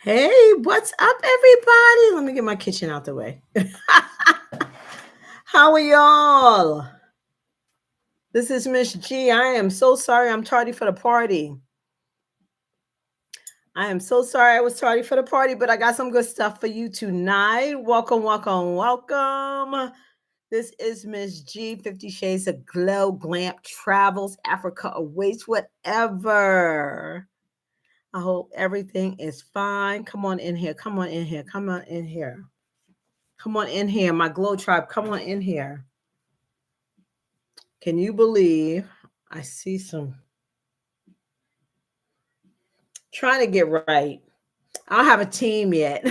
Hey, what's up, everybody? Let me get my kitchen out the way. How are y'all? This is Miss G. I am so sorry I'm tardy for the party. I am so sorry I was tardy for the party, but I got some good stuff for you tonight. Welcome, welcome, welcome. This is Miss G, 50 Shades of Glow, Glamp Travels, Africa Awaits, whatever. I hope everything is fine. Come on in here. Come on in here. Come on in here. Come on in here, my Glow Tribe. Come on in here. Can you believe I see some trying to get right? I don't have a team yet.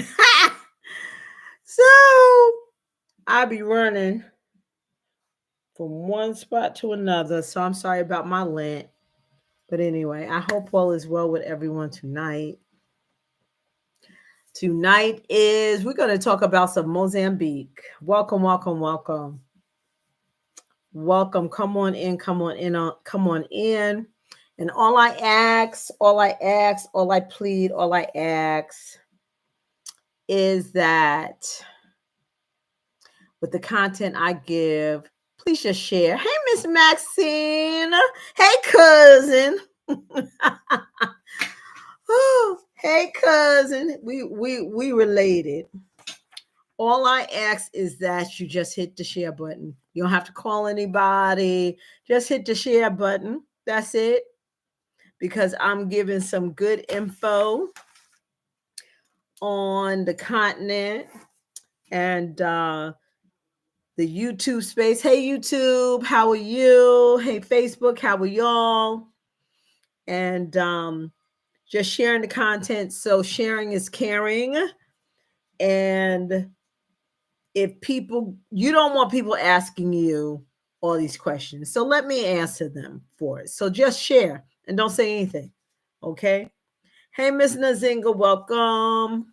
So I'll be running from one spot to another. So I'm sorry about my lint. But anyway, I hope all is well with everyone tonight. Tonight is we're going to talk about some Mozambique. Welcome, welcome, welcome. Welcome. Come on in, come on in, come on in. And all I ask, all I plead, all I ask is that with the content I give, please just share. Hey, Miss Maxine. Hey, cousin. Oh, hey, cousin. We related. All I ask is that you just hit the share button. You don't have to call anybody. Just hit the share button. That's it. Because I'm giving some good info on the continent and the YouTube space. Hey, YouTube, how are you? Hey, Facebook, how are y'all? And just sharing the content. So sharing is caring. And if people, you don't want people asking you all these questions. So let me answer them for it. So just share and don't say anything. Okay. Hey, Miss Nazinga, welcome.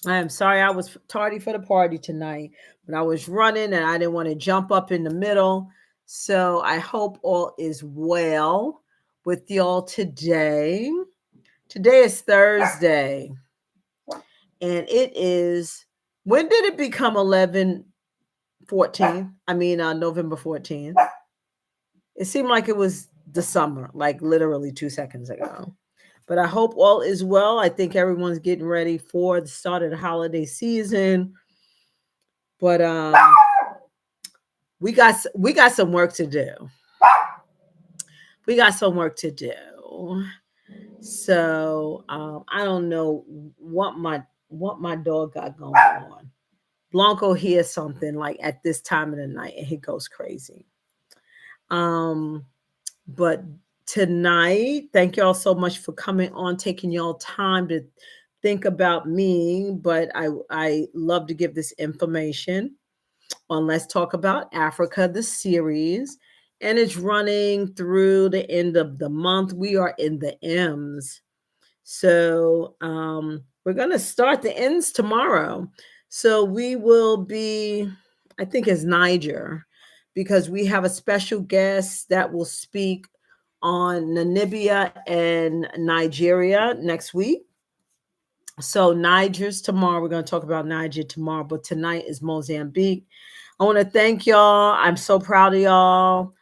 I am sorry I was tardy for the party tonight, but I was running and I didn't want to jump up in the middle. So I hope all is well with y'all today. Today is Thursday, and it is, when did it become 11/14? I mean, November 14th. It seemed like it was the summer, like literally 2 seconds ago. But I hope all is well. I think everyone's getting ready for the start of the holiday season. But we got some work to do. We got some work to do. So I don't know what my dog got going on. Blanco hears something like at this time of the night and he goes crazy. But tonight, thank y'all so much for coming on, taking y'all time to think about me. But I love to give this information on Let's Talk About Africa, the series. And it's running through the end of the month. We are in the M's. So we're going to start the ends tomorrow. So we will be, I think it's Niger, because we have a special guest that will speak on Namibia and Nigeria next week. So Niger's tomorrow. We're going to talk about Niger tomorrow, but tonight is Mozambique. I want to thank y'all. I'm so proud of y'all.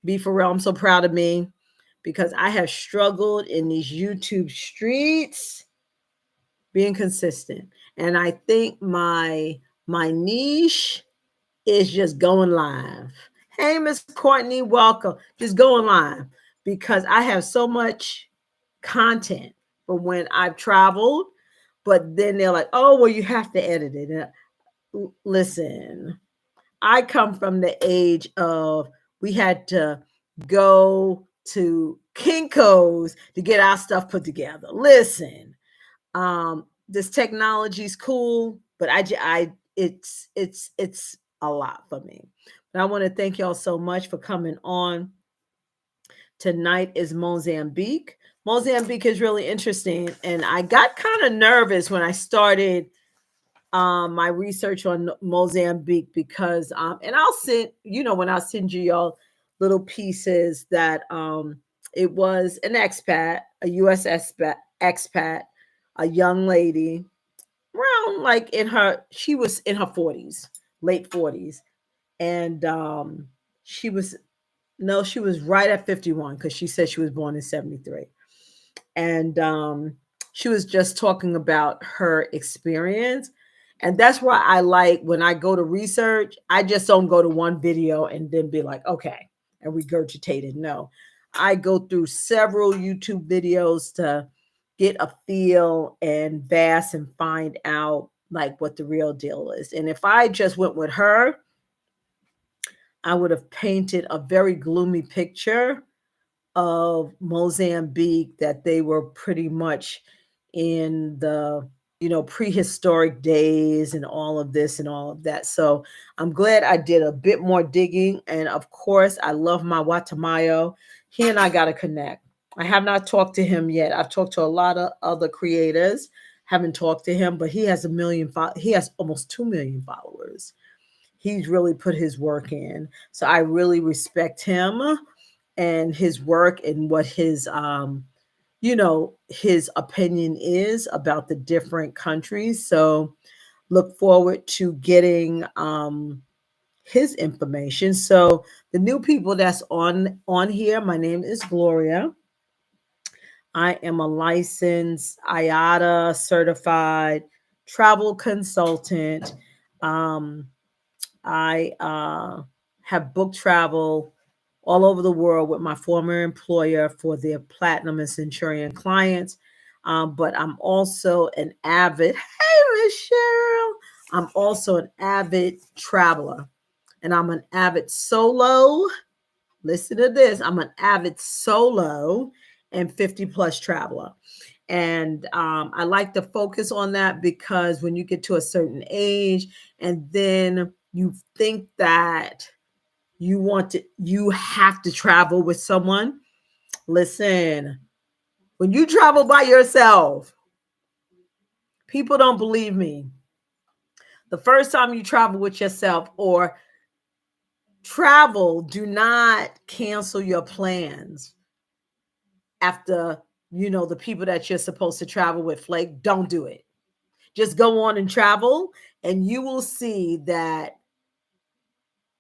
Be for real. I'm so proud of me because I have struggled in these YouTube streets being consistent. And I think my niche is just going live. Hey, Miss Courtney, welcome. Just going live because I have so much content for when I've traveled, but then they're like, oh, well, you have to edit it. And listen, I come from the age of we had to go to Kinko's to get our stuff put together. Listen, this technology is cool, but it's a lot for me. But I want to thank y'all so much for coming on. Tonight is Mozambique. Mozambique is really interesting, and I got kind of nervous when I started my research on Mozambique because and I'll send, when I send you y'all little pieces that it was an expat, a US expat, a young lady around like she was in her 40s, late 40s. And she was, no, she was right at 51 because she said she was born in 73. And she was just talking about her experience. And that's why I like when I go to research, I just don't go to one video and then be like, okay, and regurgitate it. No, I go through several YouTube videos to get a feel and vast and find out like what the real deal is. And if I just went with her, I would have painted a very gloomy picture of Mozambique, that they were pretty much in the, prehistoric days and all of this and all of that. So I'm glad I did a bit more digging. And of course, I love my Watamayo. He and I got to connect. I have not talked to him yet. I've talked to a lot of other creators, haven't talked to him, but he has he has almost 2 million followers. He's really put his work in. So I really respect him and his work and what his opinion is about the different countries. So look forward to getting his information. So the new people that's on here, my name is Gloria. I am a licensed IATA certified travel consultant. um, I have booked travel all over the world with my former employer for their platinum and centurion clients. But I'm also an avid, hey, Michelle, I'm also an avid traveler, and I'm an avid solo. Listen to this, I'm an avid solo and 50 plus traveler. And I like to focus on that because when you get to a certain age and then you think that you have to travel with someone. Listen, when you travel by yourself, people don't believe me. The first time you travel with yourself or travel, do not cancel your plans after the people that you're supposed to travel with flake. Don't do it. Just go on and travel, and you will see that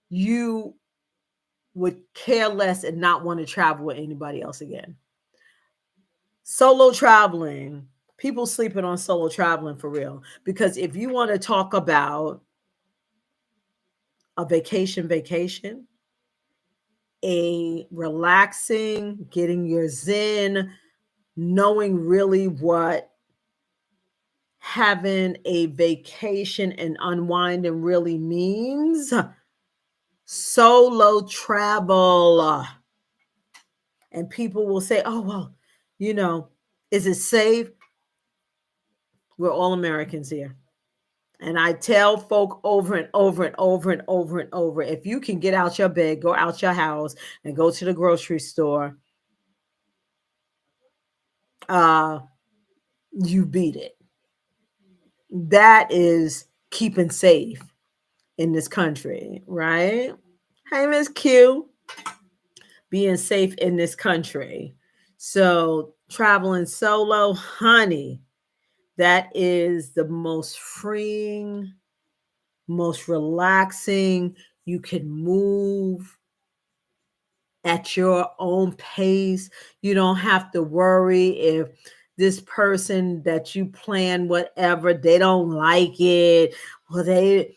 you would care less and not want to travel with anybody else again. Solo traveling, people sleeping on solo traveling for real. Because if you want to talk about a vacation, a relaxing, getting your zen, knowing really what having a vacation and unwinding really means, solo travel. And people will say, oh, well, is it safe? We're all Americans here. And I tell folk over and over and over and over and over, if you can get out your bed, go out your house and go to the grocery store, uh, you beat it. That is keeping safe in this country, right? Hey, Miss Q, being safe in this country. So traveling solo, honey, that is the most freeing, most relaxing. You can move at your own pace. You don't have to worry if this person that you plan whatever, they don't like it, or they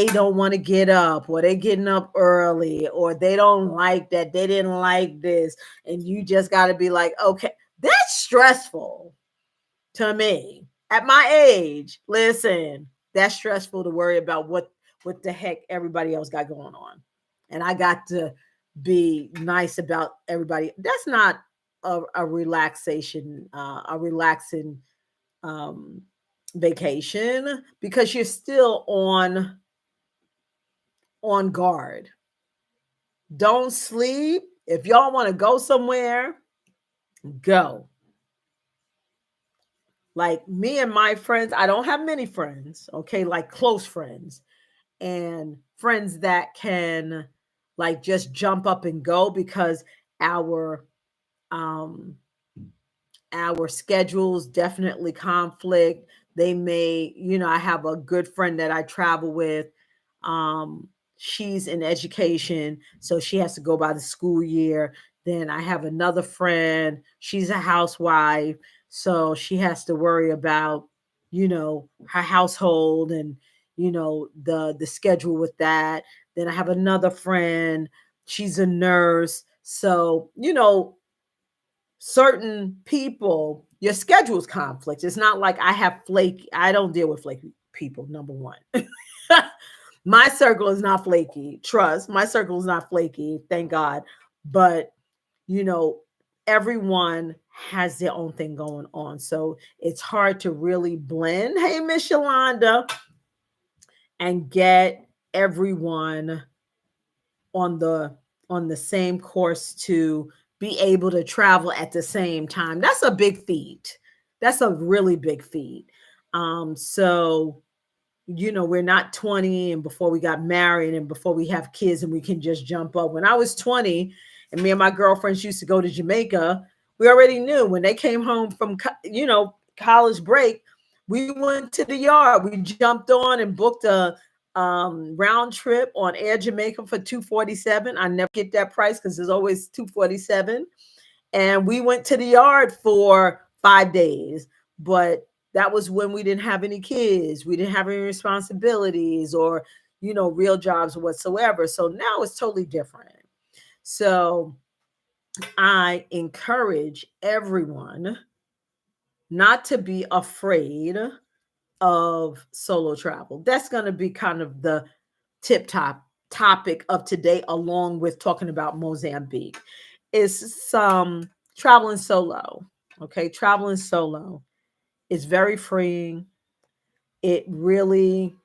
don't want to get up, or they getting up early, or they don't like that, they didn't like this, and you just got to be like, okay, that's stressful to me at my age. Listen, that's stressful to worry about what the heck everybody else got going on, and I got to be nice about everybody. That's not a relaxation, a relaxing um, vacation, because you're still on guard. Don't sleep. If y'all want to go somewhere, go. Like me and my friends, I don't have many friends, okay, like close friends and friends that can like just jump up and go because our um our schedules definitely conflict. They may, I have a good friend that I travel with. Um, she's in education, so she has to go by the school year. Then I have another friend, she's a housewife, so she has to worry about, her household and, the schedule with that. Then I have another friend, she's a nurse. So, certain people, your schedule's conflict. It's not like I don't deal with flaky people, number one. My circle is not flaky. Trust, my circle is not flaky, thank God. But, you know, everyone has their own thing going on. So it's hard to really blend. Hey, Miss Yolanda, and get everyone on the same course to be able to travel at the same time. That's a big feat. That's a really big feat. So we're not 20 and before we got married and before we have kids and we can just jump up. When I was 20 and me and my girlfriends used to go to Jamaica, we already knew when they came home from college break, we went to the yard. We jumped on and booked a round trip on Air Jamaica for 247. I never get that price because there's always 247. And we went to the yard for 5 days. But that was when we didn't have any kids, we didn't have any responsibilities or real jobs whatsoever. So now it's totally different. So I encourage everyone not to be afraid of solo travel. That's going to be kind of the tip top topic of today, along with talking about Mozambique, is some traveling solo. Okay, traveling solo is very freeing. It really,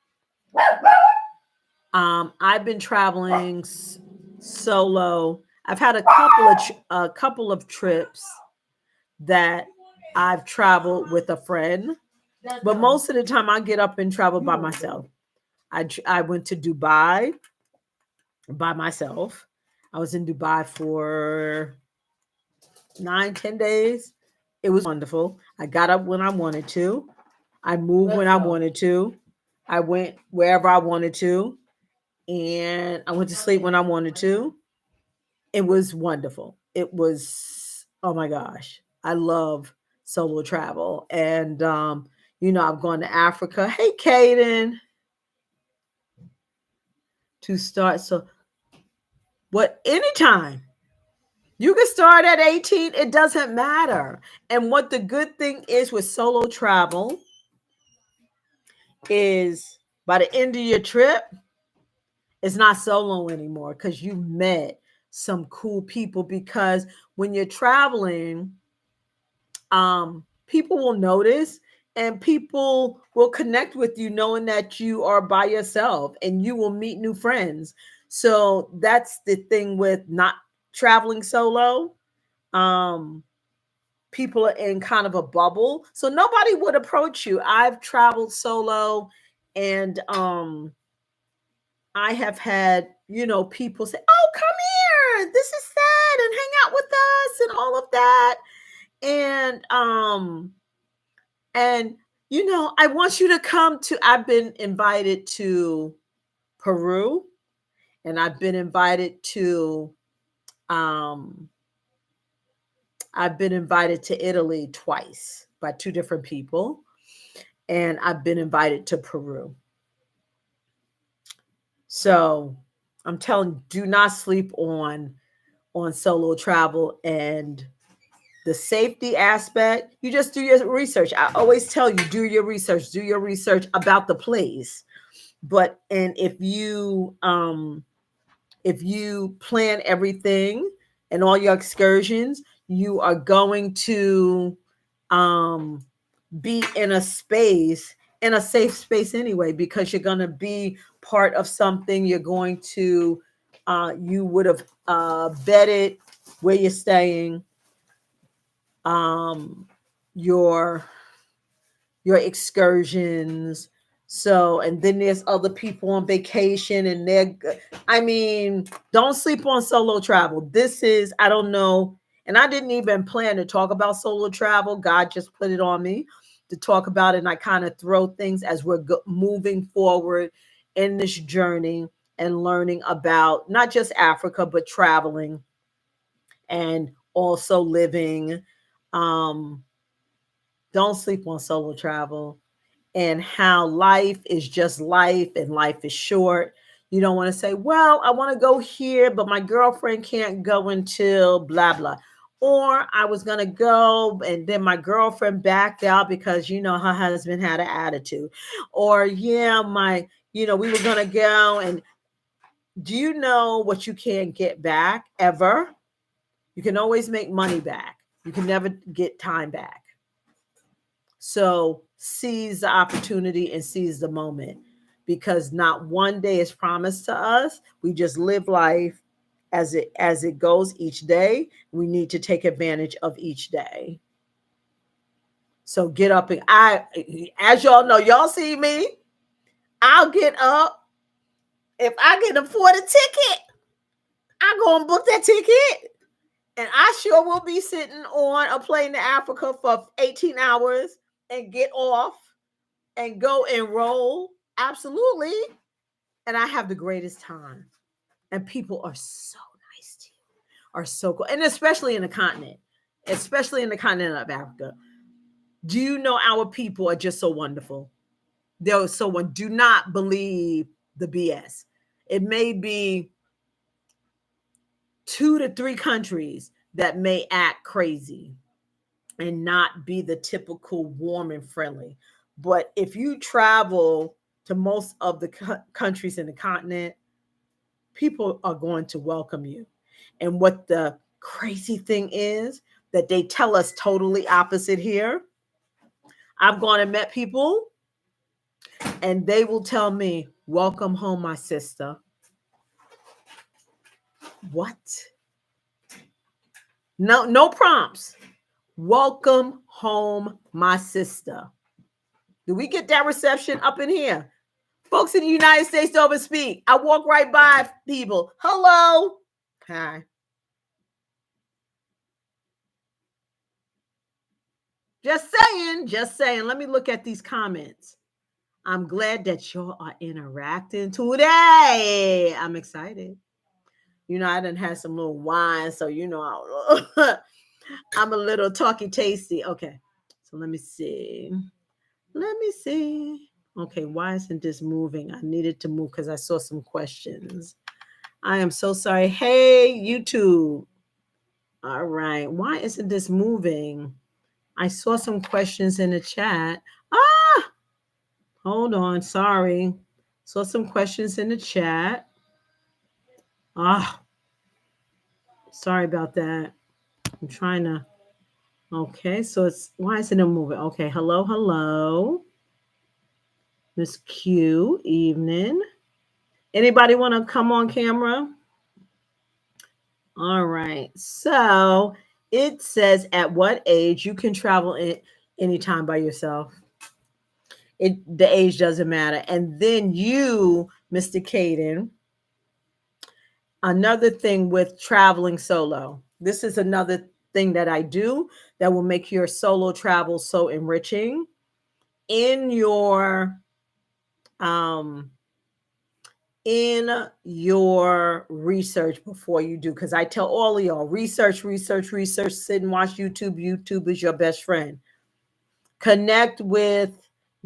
I've been traveling solo. I've had a couple of trips that I've traveled with a friend, but most of the time I get up and travel by myself. I went to Dubai by myself. I was in Dubai for 9, 10 days. It was wonderful. I got up when I wanted to. I moved when I wanted to. I went wherever I wanted to. And I went to sleep when I wanted to. It was wonderful. It was, oh my gosh. I love solo travel. And I've gone to Africa. Hey, Kaden, to start. So what anytime. You can start at 18. It doesn't matter. And what the good thing is with solo travel is by the end of your trip, it's not solo anymore because you met some cool people. Because when you're traveling, people will notice and people will connect with you knowing that you are by yourself and you will meet new friends. So that's the thing with not traveling solo. Um, People are in kind of a bubble, so nobody would approach you. I've traveled solo, and I have had people say, "Oh, come here, this is sad," and hang out with us and all of that. And I want you to come to. I've been invited to Peru, and um I've been invited to Italy twice by two different people, and I've been invited to Peru. So I'm telling you, do not sleep on solo travel and the safety aspect. You just do your research. I always tell you, do your research about the place. But and if you plan everything and all your excursions, you are going to um, be in a safe space anyway, because you're going to be part of something. You're going to, you would have vetted where you're staying, um, your excursions. So, and then there's other people on vacation I mean, don't sleep on solo travel. This is, I don't know And I didn't even plan to talk about solo travel. God just put it on me to talk about it. And I kind of throw things as we're moving forward in this journey and learning about not just Africa, but traveling and also living. Um, don't sleep on solo travel, and how life is just life and life is short. You don't want to say, well, I want to go here, but my girlfriend can't go until blah, blah. Or I was going to go and then my girlfriend backed out because, her husband had an attitude. Or, yeah, we were going to go. And do you know what you can't get back ever? You can always make money back. You can never get time back. So seize the opportunity and seize the moment, because not one day is promised to us. We just live life as it goes each day. We need to take advantage of each day. So get up and as y'all know, y'all see me, I'll get up. If I can afford a ticket, I go and book that ticket. And I sure will be sitting on a plane to Africa for 18 hours and get off and go and roll. Absolutely. And I have the greatest time. And people are so nice to you, are so cool. And especially in the continent, of Africa. Do you know our people are just so wonderful? They're so one. Do not believe the BS. It may be 2 to 3 countries that may act crazy and not be the typical warm and friendly. But if you travel to most of the countries in the continent, people are going to welcome you. And what the crazy thing is that they tell us totally opposite here. I've gone and met people and they will tell me, welcome home, my sister. What? No prompts. Welcome home, my sister. Do we get that reception up in here? Folks in the United States don't even speak. I walk right by people. Hello. Hi. Just saying. Let me look at these comments. I'm glad that y'all are interacting today. I'm excited. I done had some little wine, so I'm a little talky tasty. Okay, so let me see. Okay, why isn't this moving? I needed to move because I saw some questions. I am so sorry. Hey, YouTube. All right, why isn't this moving? I saw some questions in the chat. Hold on, sorry. Saw some questions in the chat. Sorry about that. I'm trying to. Okay, so why isn't it moving? Okay, hello. Miss Q, evening. Anybody want to come on camera? All right. So it says at what age you can travel anytime by yourself. The age doesn't matter. And then you, Mr. Caden, another thing with traveling solo. This is another thing that I do that will make your solo travel so enriching. In your research before you do, because I tell all of y'all, research, sit and watch YouTube. YouTube is your best friend.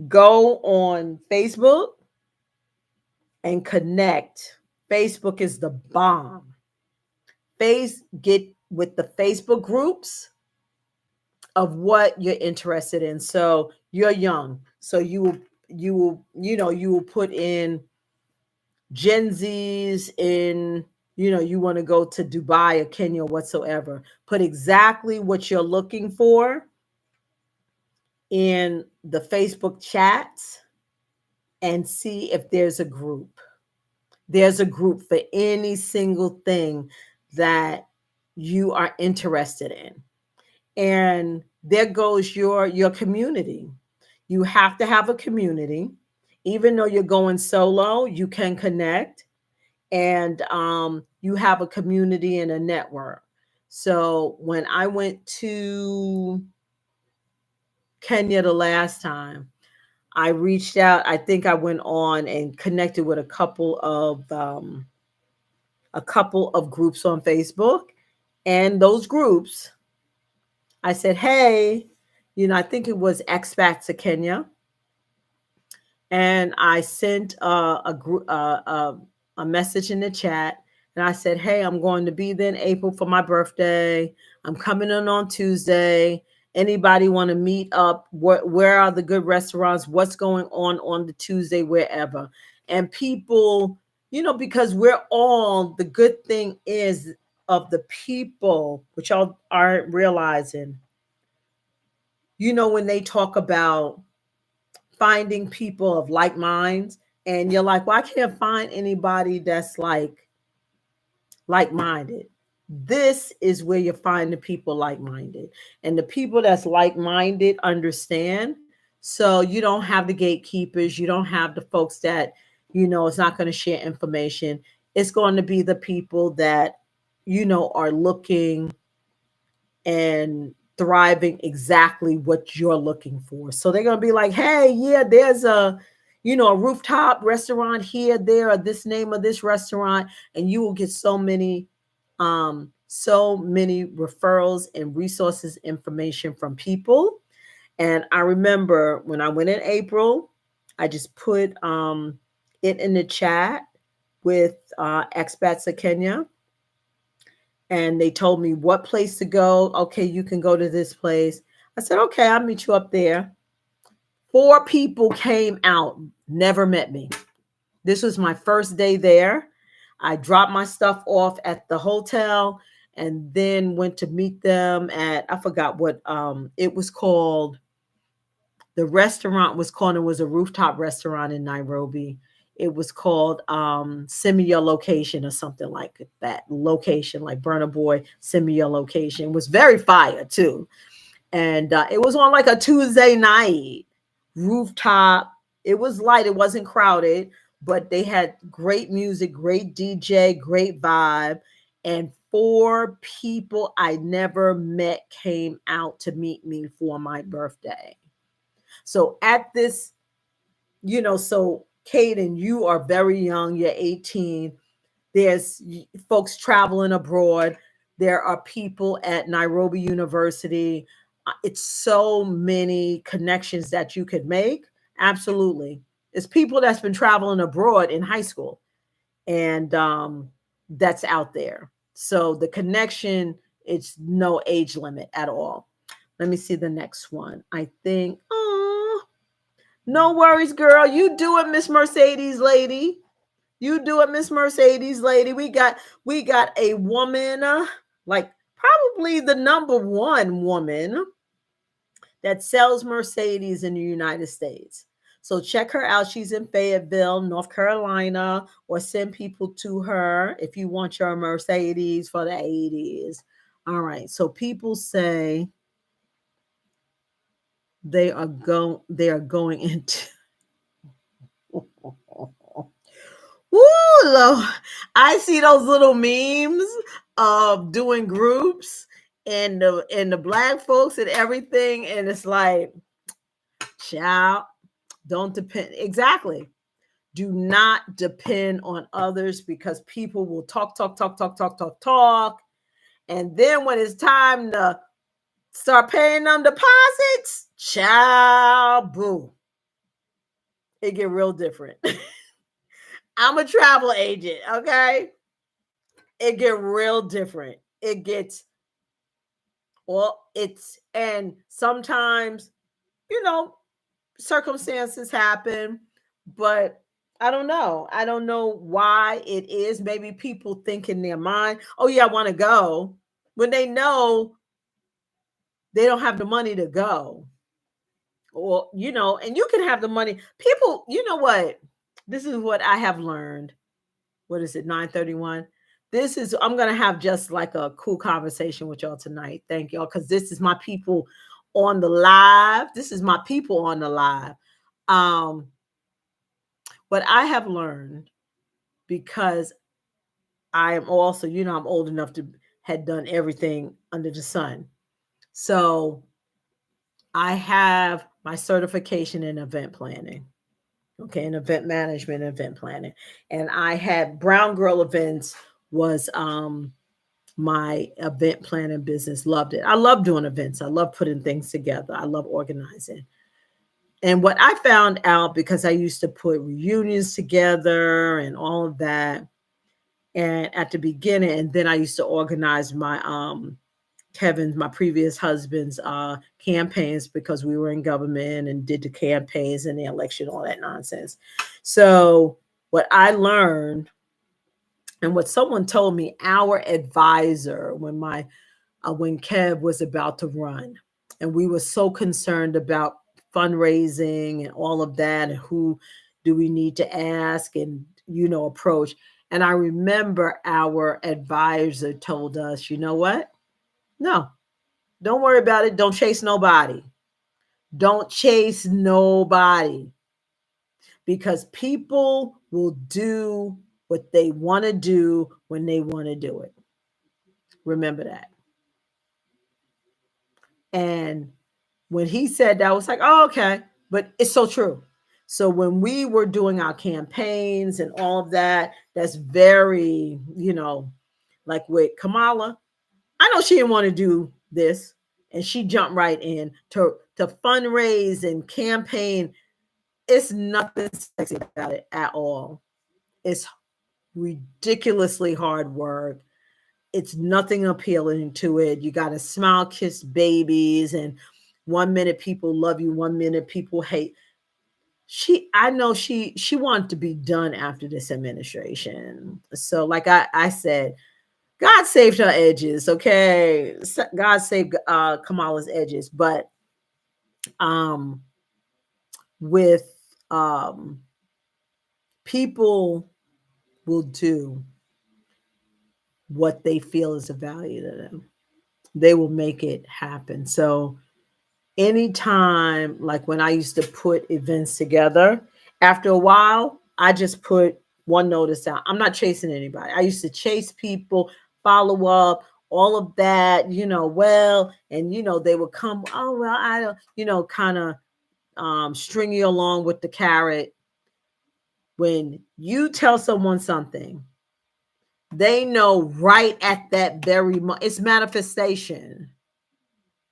Go on Facebook and connect. Facebook is the bomb. Get with the Facebook groups of what you're interested in. So you're young, so you will put in Gen Z's in, you want to go to Dubai or Kenya or whatsoever. Put exactly what you're looking for in the Facebook chats and see if there's a group. There's a group for any single thing that you are interested in. And there goes your community. You have to have a community. Even though you're going solo, you can connect, and you have a community and a network. So when I went to Kenya the last time, I reached out. I think I went on and connected with a couple of groups on Facebook, and those groups, I said, "Hey, I think it was expats to Kenya," and I sent a message in the chat, and I said, "Hey, I'm going to be there in April for my birthday. I'm coming in on Tuesday. Anybody want to meet up? Where are the good restaurants? What's going on the Tuesday, wherever?" And people, because we're all, the good thing is, of the people, which y'all aren't realizing, when they talk about finding people of like minds, and you're like, well, I can't find anybody that's like minded. This is where you find the people like minded, and the people that's like minded understand. So you don't have the gatekeepers, you don't have the folks that it's not going to share information. It's going to be the people that are looking and thriving exactly what you're looking for. So they're going to be like, "Hey, yeah, there's a rooftop restaurant here, there, or this name of this restaurant," and you will get so many referrals and resources, information from people. And I remember when I went in April, I just put it in the chat with expats of Kenya, and they told me what place to go. Okay, you can go to this place. I said, okay, I'll meet you up there. 4 people came out, never met me. This was my first day there. I dropped my stuff off at the hotel and then went to meet them at, I forgot what it was called. The restaurant was called, it was a rooftop restaurant in Nairobi. It was called Send Me Your Location or something like that. Location, like Burna Boy, Send Me Your Location. It was very fire too. And it was on like a Tuesday night, rooftop. It was light, it wasn't crowded, but they had great music, great DJ, great vibe. And 4 people I never met came out to meet me for my birthday. So at this, so Caden, you are very young, you're 18. There's folks traveling abroad. There are people at Nairobi University. It's so many connections that you could make. Absolutely. It's people that's been traveling abroad in high school, and that's out there. So the connection, it's no age limit at all. Let me see the next one. I think, oh, no worries, girl. You do it, Miss Mercedes lady. You do it, Miss Mercedes lady. We got a woman, like probably the number one woman that sells Mercedes in the United States. So check her out. She's in Fayetteville, North Carolina, or send people to her if you want your Mercedes for the 80s. All right. So people say they are going into Woo, Lord. I see those little memes of doing groups and the black folks and everything, and it's like, child, don't depend. Exactly. Do not depend on others, because people will talk, talk, talk, talk, talk, talk, talk. And then when it's time to start paying them deposits, child, boo. It get real different. I'm a travel agent, okay? It get real different. It gets, well, and sometimes, you know, circumstances happen, but I don't know. I don't know why it is. Maybe people think in their mind, oh yeah, I want to go, when they know they don't have the money to go. Or, and you can have the money. People, you know what? This is what I have learned. What is it, 9:31? I'm gonna have just like a cool conversation with y'all tonight. Thank y'all, because this is my people on the live. This is my people on the live. Um, what I have learned, because I am also, I'm old enough to had done everything under the sun. So I have my certification in event planning. Okay, in event management, event planning. And I had Brown Girl Events was my event planning business. Loved it. I love doing events. I love putting things together. I love organizing. And what I found out, because I used to put reunions together and all of that, and at the beginning, and then I used to organize my Kevin's, my previous husband's campaigns, because we were in government and did the campaigns and the election, all that nonsense. So what I learned, and what someone told me, our advisor, when Kev was about to run, and we were so concerned about fundraising and all of that, and who do we need to ask and approach. And I remember our advisor told us, you know what? No, don't worry about it. Don't chase nobody. Don't chase nobody, because people will do what they want to do when they want to do it. Remember that. And when he said that, I was like, oh, okay. But it's so true. So when we were doing our campaigns and all of that, that's very, like with Kamala, I know she didn't want to do this, and she jumped right in to fundraise and campaign. It's nothing sexy about it at all. It's ridiculously hard work. It's nothing appealing to it. You got to smile, kiss babies, and 1 minute people love you, 1 minute people hate. I know she wanted to be done after this administration. So, like I said, God saved her edges. Okay, God saved Kamala's edges, but um, with people will do what they feel is of value to them. They will make it happen. So anytime, like when I used to put events together, after a while, I just put one notice out. I'm not chasing anybody. I used to chase people, follow up, all of that, and they would come, oh well, I don't, kind of string you along with the carrot. When you tell someone something, they know right at that very moment. It's manifestation.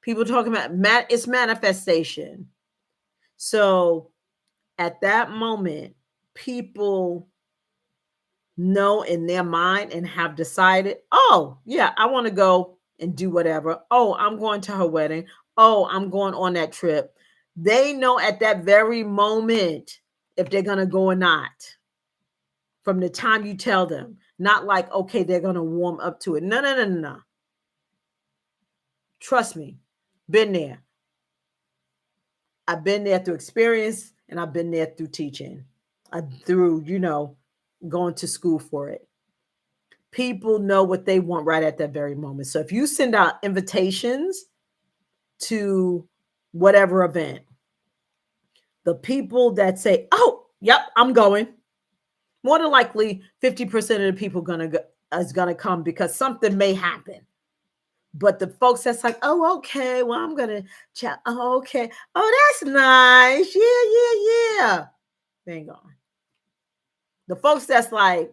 People talking about it's manifestation. So at that moment, people know in their mind and have decided, oh, yeah, I want to go and do whatever. Oh, I'm going to her wedding. Oh, I'm going on that trip. They know at that very moment if they're going to go or not, from the time you tell them. Not like, okay, they're going to warm up to it. No, no, no, no, no. Trust me, been there. I've been there through experience, and I've been there through teaching, through, going to school for it. People know what they want right at that very moment. So if you send out invitations to whatever event, the people that say, oh, yep, I'm going, more than likely 50% of the people is gonna come, because something may happen. But the folks that's like, oh, okay, well, I'm gonna chat. Oh, okay. Oh, that's nice. Yeah, yeah, yeah. They ain't going. The folks that's like,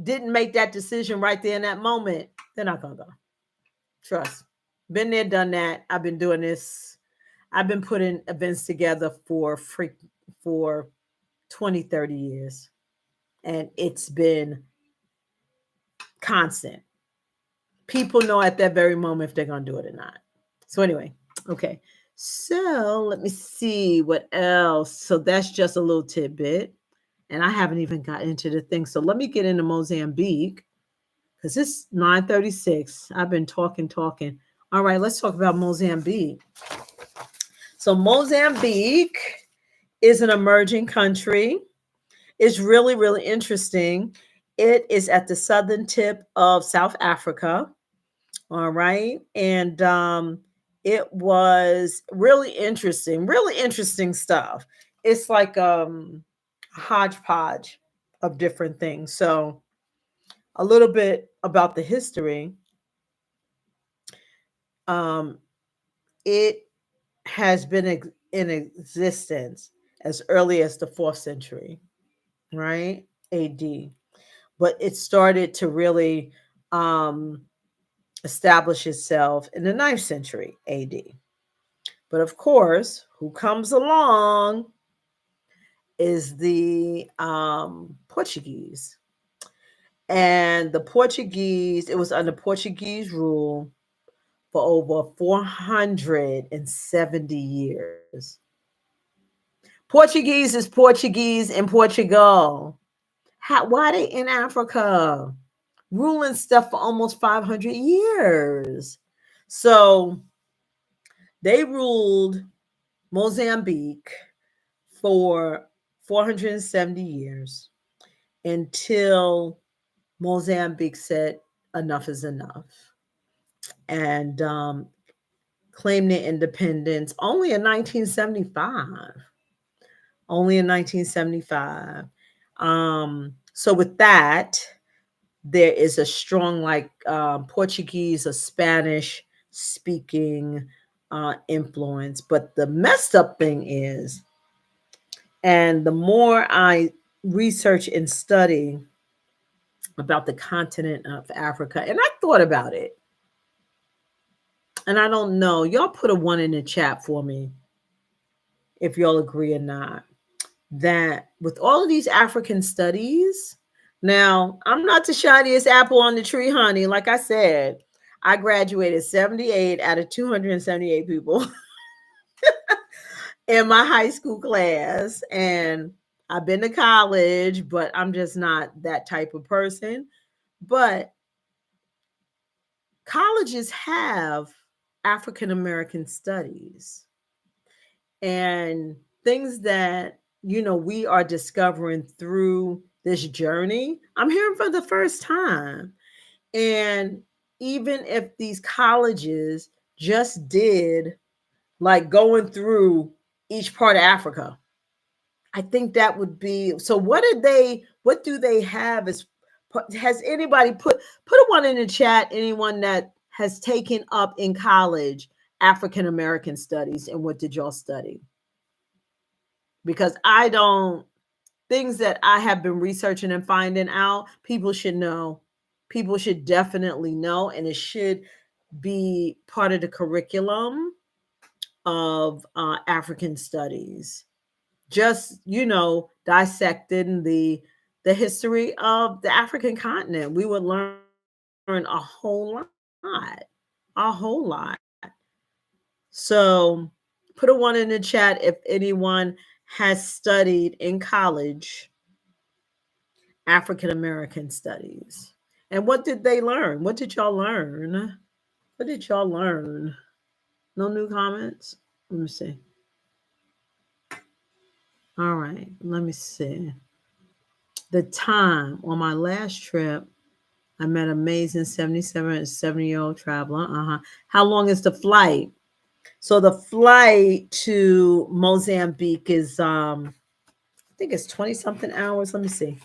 didn't make that decision right there in that moment, they're not gonna go. Trust. Been there, done that. I've been doing this. I've been putting events together for 20, 30 years. And it's been constant. People know at that very moment if they're going to do it or not. So anyway, okay. So let me see what else. So that's just a little tidbit. And I haven't even gotten into the thing. So let me get into Mozambique, because it's 9:36. I've been talking. All right, let's talk about Mozambique. So Mozambique is an emerging country. It's really, really interesting. It is at the southern tip of South Africa. All right. And it was really interesting stuff. It's like a hodgepodge of different things. So A little bit about the history. Um, it has been in existence as early as the fourth century, right? AD. But it started to really um, establish itself in the ninth century AD. But of course, who comes along is the Portuguese. And the Portuguese, it was under Portuguese rule for over 470 years. Portuguese is Portuguese in Portugal. Why they in Africa? Ruling stuff for almost 500 years. So they ruled Mozambique for 470 years until Mozambique said enough is enough and claimed their independence only in 1975. Only in 1975. So with that, there is a strong like Portuguese or Spanish speaking influence. But the messed up thing is, and the more I research and study about the continent of Africa, and I thought about it, and I don't know, y'all put a one in the chat for me if y'all agree or not, that with all of these African studies, now I'm not the shiniest apple on the tree, honey. Like I said, I graduated 78 out of 278 people in my high school class. And I've been to college, but I'm just not that type of person. But colleges have African American studies and things that, we are discovering through this journey. I'm hearing for the first time. And even if these colleges just did like going through each part of Africa, I think that would be so. What do they have as has anybody put a one in the chat, anyone that has taken up in college African American studies, and what did y'all study? Because I don't, things that I have been researching and finding out, people should know. People should definitely know, and it should be part of the curriculum of African studies. Just dissecting the history of the African continent, we would learn a whole lot. So, put a one in the chat if anyone has studied in college African American studies. And what did they learn? What did y'all learn? What did y'all learn? No new comments? Let me see. All right, let me see. The time on my last trip, I met amazing 77 and 70-year-old traveler. How long is the flight? So the flight to Mozambique is I think it's 20 something hours. Let me see.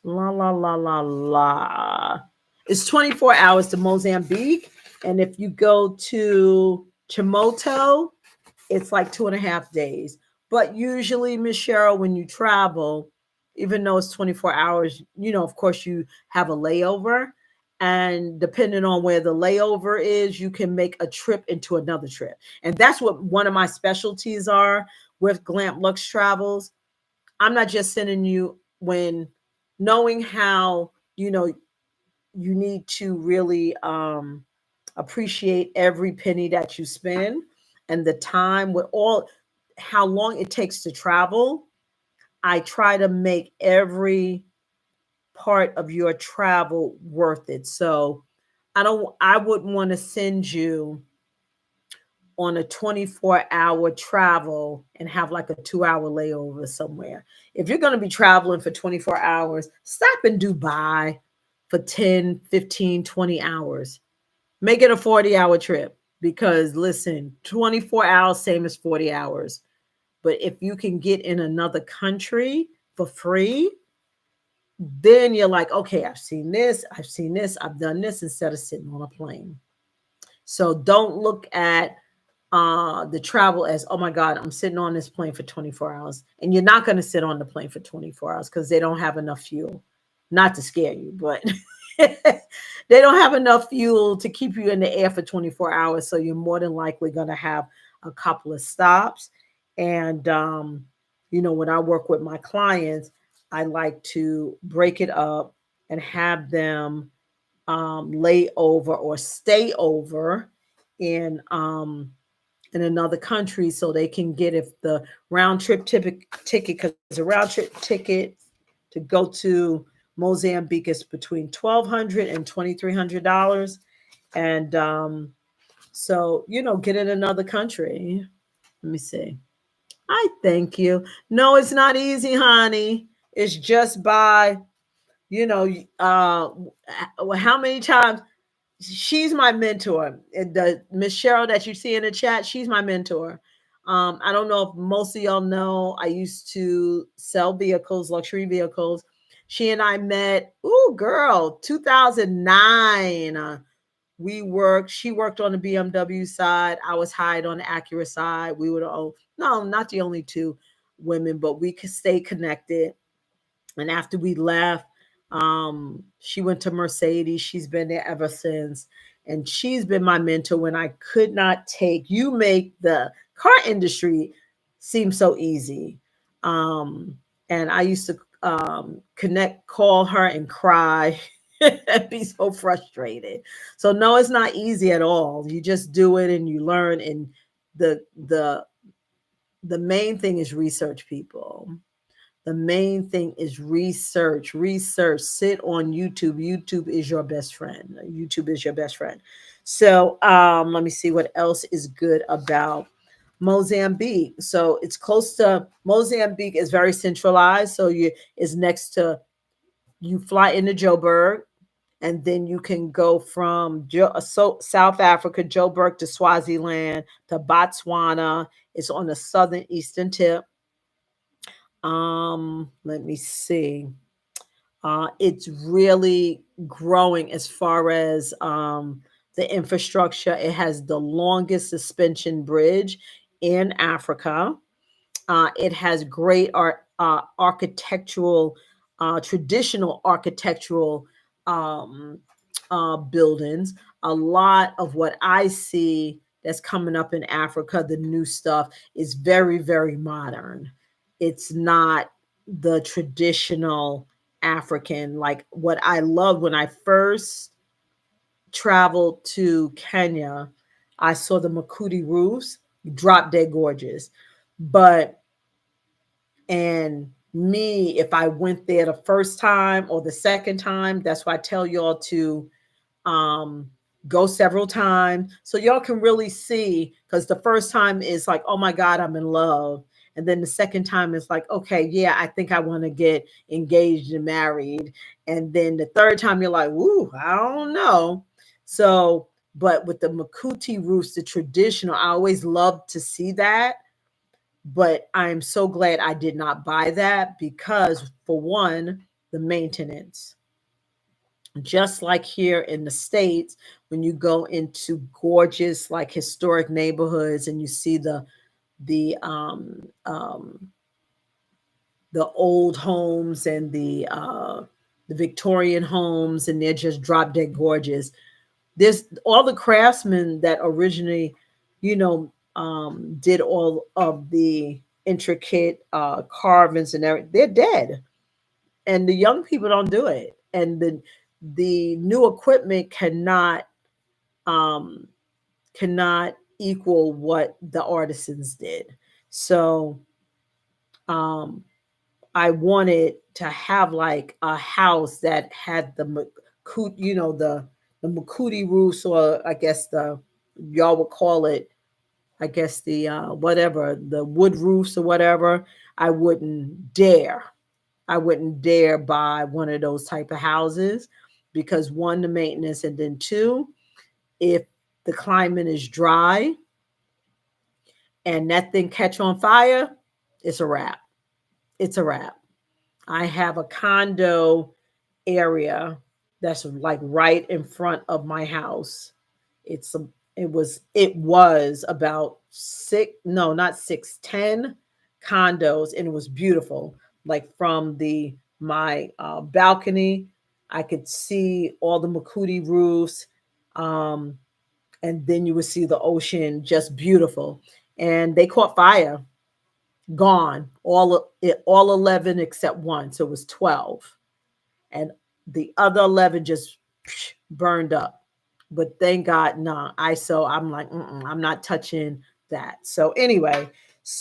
La la la la la. It's 24 hours to Mozambique. And if you go to Chimoto, it's like 2.5 days. But usually, Miss Cheryl, when you travel, even though it's 24 hours, of course, you have a layover. And depending on where the layover is, you can make a trip into another trip. And that's what one of my specialties are with Glamp Lux Travels. I'm not just sending you when knowing how, you need to really appreciate every penny that you spend and the time with all how long it takes to travel. I try to make every part of your travel worth it. So I wouldn't want to send you on a 24-hour travel and have like a 2-hour layover somewhere. If you're going to be traveling for 24 hours, stop in Dubai for 10, 15, 20 hours. Make it a 40-hour trip because listen, 24 hours, same as 40 hours. But if you can get in another country for free, then you're like, okay, I've seen this, I've done this, instead of sitting on a plane. So don't look at the travel as, oh my God, I'm sitting on this plane for 24 hours. And you're not going to sit on the plane for 24 hours because they don't have enough fuel. Not to scare you, but they don't have enough fuel to keep you in the air for 24 hours. So you're more than likely going to have a couple of stops. And, when I work with my clients, I like to break it up and have them lay over or stay over in in another country so they can get, if the round trip ticket, because a round trip ticket to go to Mozambique is between $1,200 and $2,300, and so get in another country. Let me see. I thank you. No, it's not easy, honey. It's just by you know how many times she's my mentor. The Miss Cheryl that you see in the chat, she's my mentor. I don't know if most of y'all know, I used to sell vehicles, luxury vehicles. She and I met, ooh, girl, 2009. She worked on the BMW side. I was hired on the Acura side. We were no, not the only two women, but we could stay connected. And after we left, she went to Mercedes. She's been there ever since. And she's been my mentor when I could not take. You make the car industry seem so easy. And I used to call her and cry and be so frustrated. So no, it's not easy at all. You just do it and you learn. And the the the main thing is research, people. The main thing is research, research. Sit on YouTube. YouTube is your best friend. YouTube is your best friend. So let me see what else is good about Mozambique. So it's close to Mozambique is very centralized. So you is next to you fly into Joburg, and then you can go from South Africa, Joburg, to Swaziland, to Botswana. It's on the southern eastern tip. Let me see. It's really growing as far as the infrastructure. It has the longest suspension bridge in Africa. It has great architectural, traditional architectural um, buildings. A lot of what I see that's coming up in Africa, the new stuff, is very, very modern. It's not the traditional African. Like what I loved when I first traveled to Kenya, I saw the Makuti roofs, drop dead gorgeous. But and me, if I went there the first time or the second time, that's why I tell y'all to um go several times so y'all can really see, because the first time is like, oh my God, I'm in love. And then the second time is like, okay, yeah, I think I want to get engaged and married. And then the third time you're like, ooh, I don't know. So but with the Makuti roofs, the traditional, I always loved to see that, but I'm so glad I did not buy that because, for one, the maintenance. Just like here in the States, when you go into gorgeous, like historic neighborhoods and you see the the old homes and the Victorian homes, and they're just drop dead gorgeous. There's all the craftsmen that originally, did all of the intricate carvings and everything. They're dead, and the young people don't do it, and the new equipment um, cannot equal what the artisans did. So um, I wanted to have like a house that had the Makuti roofs, or I guess the y'all would call it, I guess the whatever, the wood roofs or whatever. I wouldn't dare. I wouldn't dare buy one of those type of houses because, one, the maintenance, and then two, if the climate is dry and that thing catch on fire, it's a wrap. It's a wrap. I have a condo area that's like right in front of my house. It's a, it was about six, no, not six, 10 condos, and it was beautiful. Like from the my balcony, I could see all the Makudi roofs, um, and then you would see the ocean, just beautiful. And they caught fire, gone, all 11 except one, so it was 12, and the other 11 just burned up. But thank God, nah. I'm like, I'm not touching that. So anyway,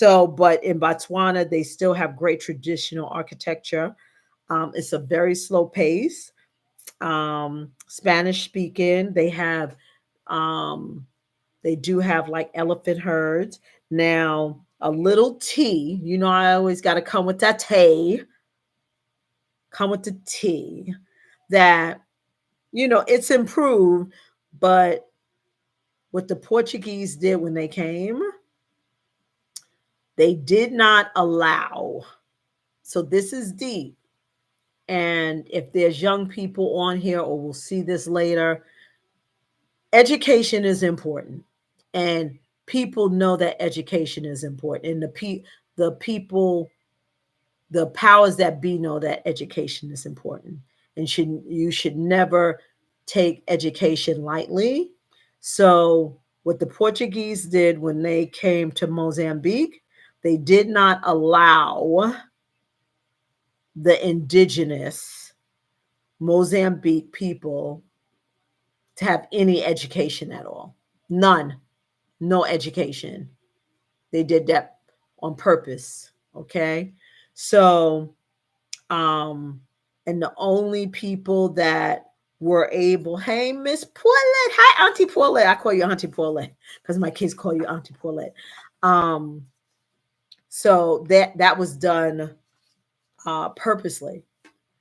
but in Botswana, they still have great traditional architecture. It's a very slow pace. Spanish speaking. Um, they do have like elephant herds. Now, a little tea. I always got to come with that tea. Come with the tea. That it's improved, but what the Portuguese did when they came, they did not allow. So this is deep. And if there's young people on here, or we'll see this later, education is important. And people know that education is important. And the people, the powers that be know that education is important. And you should never take education lightly. So what the Portuguese did when they came to Mozambique, they did not allow the indigenous Mozambique people to have any education at all. None. No education. They did that on purpose. Okay. So, um, and the only people that were able, hey, Miss Paulette, hi, Auntie Paulette. I call you Auntie Paulette because my kids call you Auntie Paulette. Um, so that was done purposely.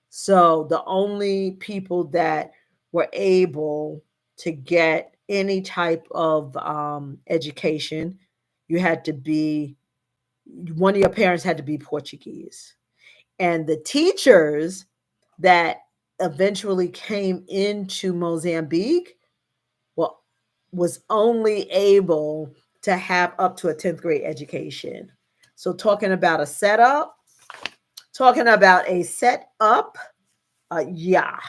So the only people that were able to get any type of education, you had to be, one of your parents had to be Portuguese. And the teachers that eventually came into Mozambique, well, was only able to have up to a 10th grade education. So talking about a setup, yeah,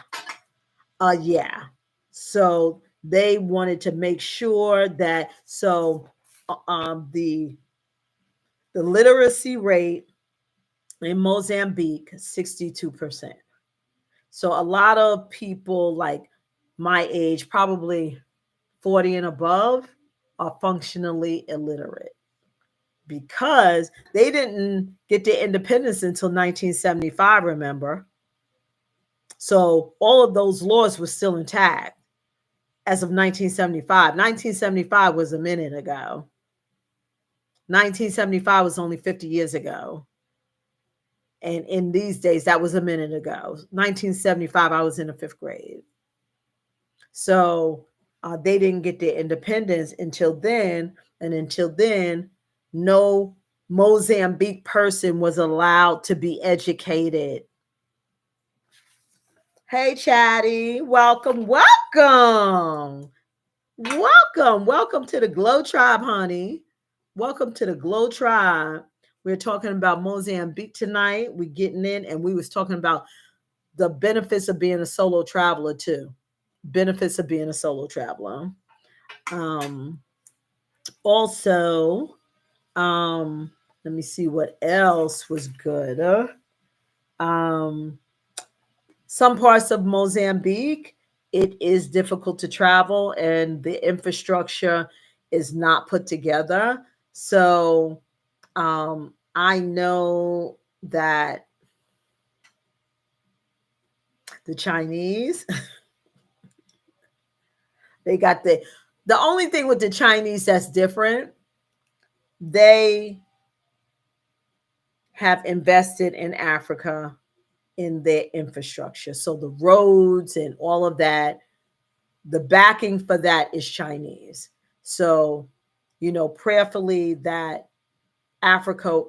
yeah. So they wanted to make sure that the literacy rate in Mozambique 62%. So a lot of people like my age, probably 40 and above, are functionally illiterate because they didn't get their independence until 1975, remember? So all of those laws were still intact as of 1975. 1975 was a minute ago. 1975 was only 50 years ago. And in these days, that was a minute ago. 1975, I was in the fifth grade. So they didn't get their independence until then. And until then, no Mozambique person was allowed to be educated. Hey, Chatty, welcome, welcome. Welcome to the Glow Tribe, honey. Welcome to the Glow Tribe. We're talking about Mozambique tonight. We're getting in, and we was talking about the benefits of being a solo traveler too. Benefits of being a solo traveler. Um, Also, let me see what else was good. Um, some parts of Mozambique, it is difficult to travel, and the infrastructure is not put together. So, I know that the Chinese, they got the only thing with the Chinese that's different, they have invested in Africa in their infrastructure. So the roads and all of that, the backing for that is Chinese. So, prayerfully that Africa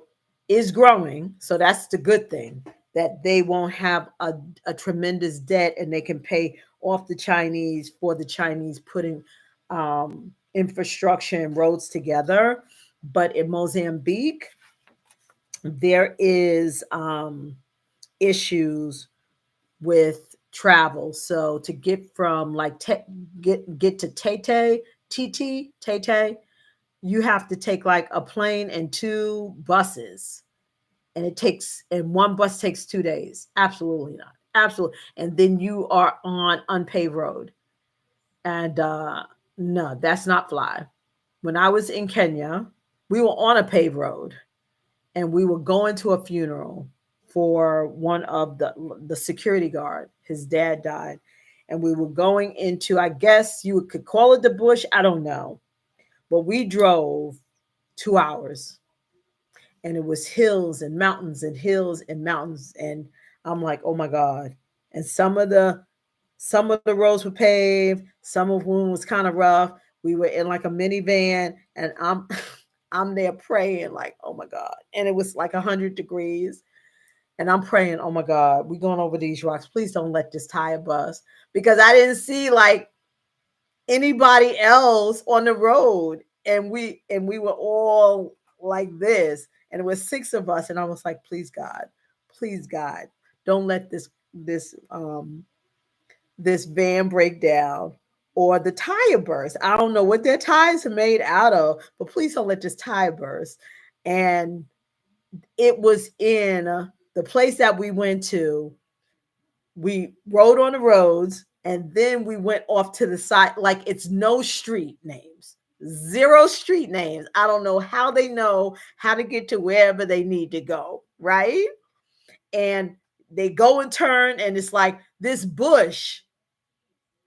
is growing. So that's the good thing, that they won't have a tremendous debt and they can pay off the Chinese for the Chinese putting infrastructure and roads together. But in Mozambique, there is issues with travel. So to get from like get to Tete, you have to take like a plane and two buses, and one bus takes 2 days. Absolutely not. Absolutely. And then you are on unpaved road. And no, that's not fly. When I was in Kenya, we were on a paved road and we were going to a funeral for one of the security guard. His dad died. And we were going into, I guess you could call it the bush. I don't know. But we drove 2 hours and it was hills and mountains and hills and mountains. And I'm like, oh my God. And some of the roads were paved, some of them was kind of rough. We were in like a minivan, and I'm I'm there praying, like, oh my God. And it was like 100 degrees. And I'm praying, oh my God, we going over these rocks. Please don't let this tire bust. Because I didn't see like anybody else on the road. And we were all like this. And it was six of us. And I was like, please God, don't let this van break down or the tire burst. I don't know what their tires are made out of, but please don't let this tire burst. And it was in the place that we went to. We rode on the roads and then we went off to the side. Like it's no street names, zero street names. I don't know how they know how to get to wherever they need to go. Right. And they go and turn and it's like this bush,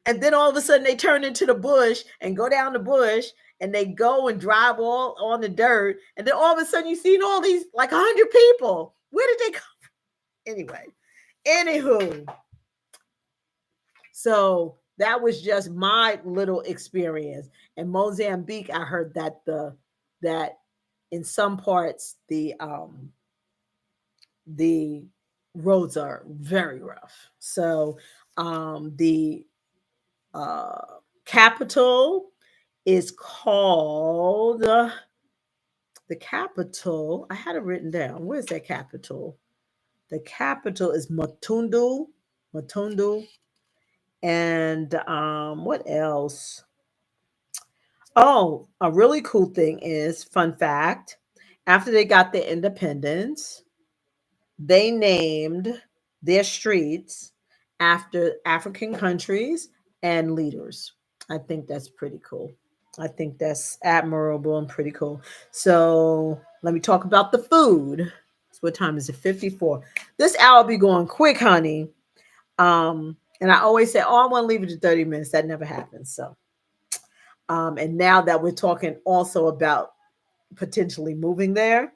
and then all of a sudden they turn into the bush and go down the bush and they go and drive all on the dirt. And then all of a sudden you see all these like 100 people. Where did they come from? Anyway, anywho, so that was just my little experience. In Mozambique, I heard that in some parts the roads are very rough. So the uh, capital is called the capital. I had it written down. Where's that capital? The capital is Matundu. And what else? Oh, a really cool thing is, fun fact, after they got their independence, they named their streets after African countries and leaders. I think that's pretty cool. I think that's admirable and pretty cool. So let me talk about the food. So what time is it? 54. This hour be going quick, honey. And I always say, oh, I want to leave it to 30 minutes. That never happens. So and now that we're talking also about potentially moving there,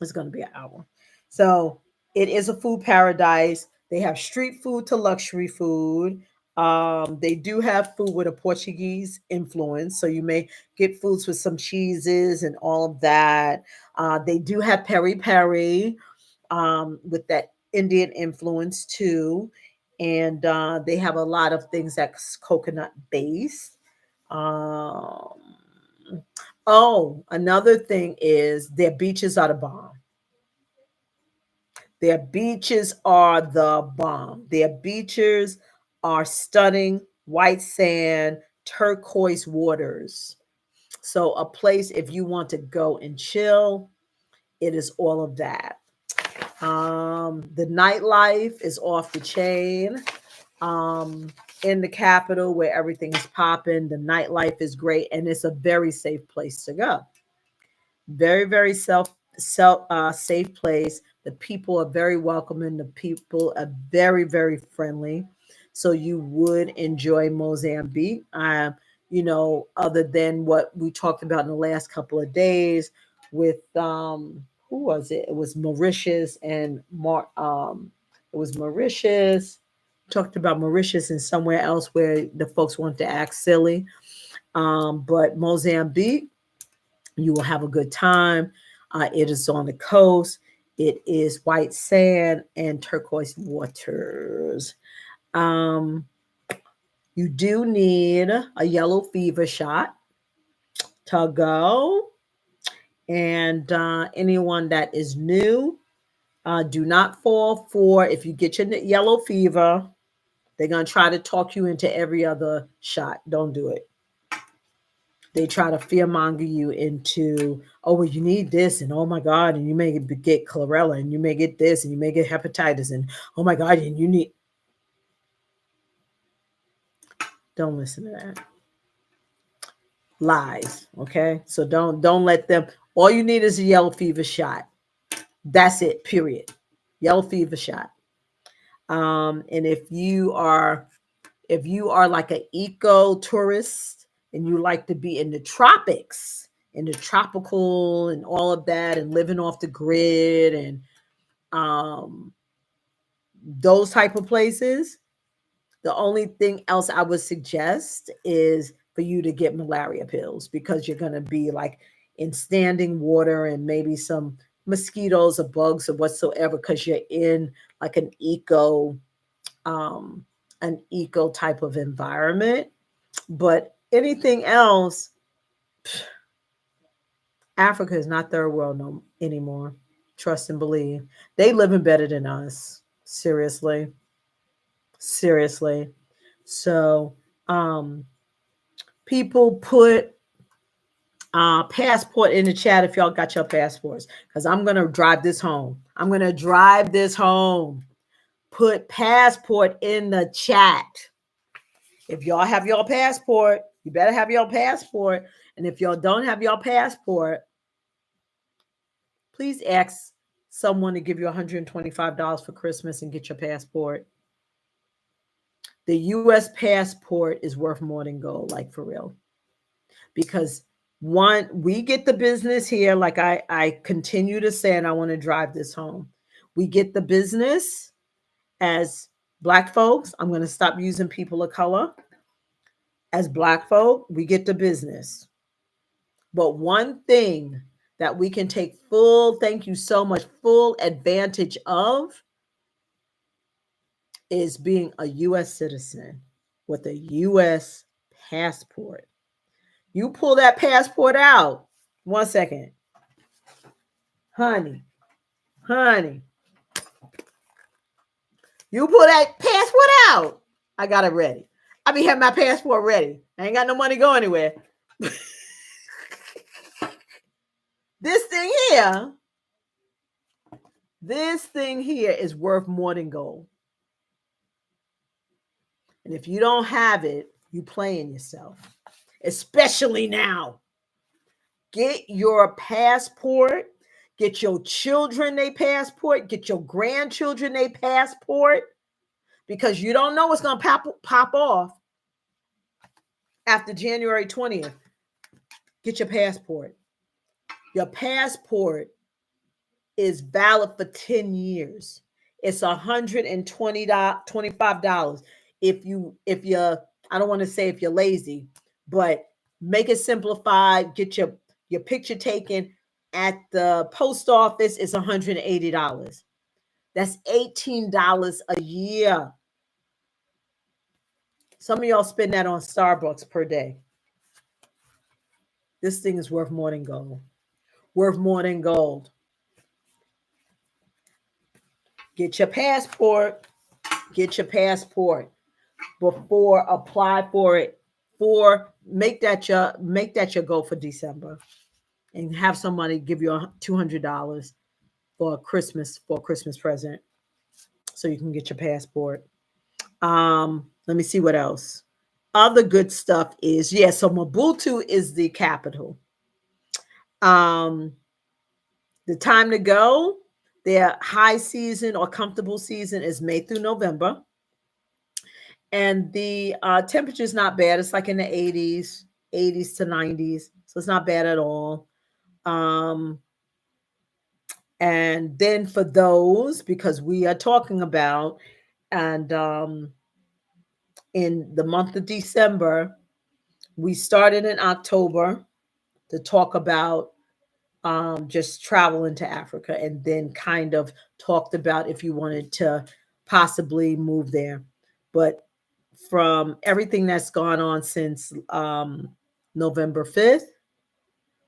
it's going to be an hour. So it is a food paradise. They have street food to luxury food. They do have food with a Portuguese influence. So you may get foods with some cheeses and all of that. They do have peri peri with that Indian influence too. And they have a lot of things that's coconut based. Um, oh, another thing is their beaches are the bomb. Their beaches are the bomb. Their beaches are stunning, white sand, turquoise waters. So, a place if you want to go and chill, it is all of that. The nightlife is off the chain. In the capital where everything is popping, the nightlife is great, and it's a very safe place to go. Very, very safe place. The people are very welcoming. The people are very, very friendly. So you would enjoy Mozambique. Other than what we talked about in the last couple of days with who was it? It was Mauritius and it was Mauritius. Talked about Mauritius and somewhere else where the folks want to act silly. But Mozambique, you will have a good time. It is on the coast. It is white sand and turquoise waters. Um, you do need a yellow fever shot to go. And anyone that is new, do not fall for if you get your yellow fever, they're going to try to talk you into every other shot. Don't do it. They try to fearmonger you into, oh, well, you need this, and oh my God, and you may get chlorella, and you may get this, and you may get hepatitis, and oh my God, and you need. Don't listen to that. Lies. Okay. So don't let them. All you need is a yellow fever shot. That's it, period. Yellow fever shot. And if you are like an eco tourist and you like to be in the tropics, in the tropical and all of that, and living off the grid and um, those type of places, the only thing else I would suggest is for you to get malaria pills because you're going to be like in standing water and maybe some mosquitoes or bugs or whatsoever because you're in like um, an eco type of environment. But anything else, Africa is not third world no anymore. Trust and believe. They living better than us. Seriously. Seriously. So people put passport in the chat if y'all got your passports. Because I'm gonna drive this home. I'm gonna drive this home. Put passport in the chat. If y'all have your passport, you better have your passport. And if y'all don't have your passport, please ask someone to give you $125 for Christmas and get your passport. The US passport is worth more than gold, like for real. Because one, we get the business here, like I continue to say, and I want to drive this home. We get the business as Black folks. I'm going to stop using people of color. As Black folk, we get the business. But one thing that we can take full, thank you so much, full advantage of is being a US citizen with a US passport. You pull that passport out. 1 second. Honey, honey. You pull that passport out. I got it ready. I be having my passport ready. I ain't got no money to go anywhere. This thing here, is worth more than gold. And if you don't have it, you playing yourself. Especially now. Get your passport. Get your children a passport. Get your grandchildren a passport. Because you don't know what's going to pop off after January 20th. Get your passport. Your passport is valid for 10 years. It's $125. If you, I don't want to say if you're lazy, but make it simplified. Get your picture taken at the post office. It's $180. That's $18 a year. Some of y'all spend that on Starbucks per day. This thing is worth more than gold. Worth more than gold. Get your passport. Get your passport before apply for it. Make that your goal for December, and have somebody give you $200 for a Christmas present, so you can get your passport. Let me see what else. Other good stuff is so Mobutu is the capital. The time to go, their high season or comfortable season is May through November. And the temperature is not bad. It's like in the 80s to 90s. So it's not bad at all. And then for those, because we are talking about, and in the month of December, we started in October to talk about just travel into Africa, and then kind of talked about if you wanted to possibly move there. But from everything that's gone on since November 5th,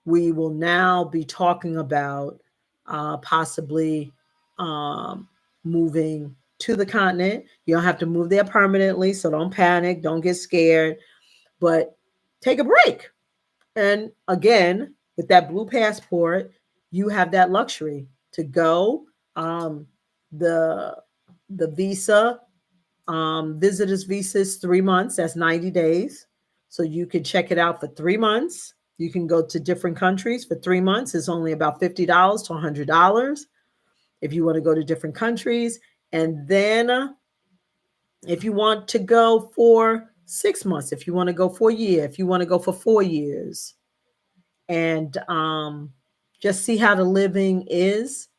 we will now be talking about possibly um, moving to the continent. You don't have to move there permanently, so don't panic, don't get scared, but take a break. And again, with that blue passport, you have that luxury to go. Um, the the visa, visitor's visa is 3 months. That's 90 days. So you can check it out for 3 months. You can go to different countries for 3 months. It's only about $50 to $100 if you want to go to different countries. And then if you want to go for 6 months, if you want to go for a year, if you want to go for 4 years, and just see how the living is.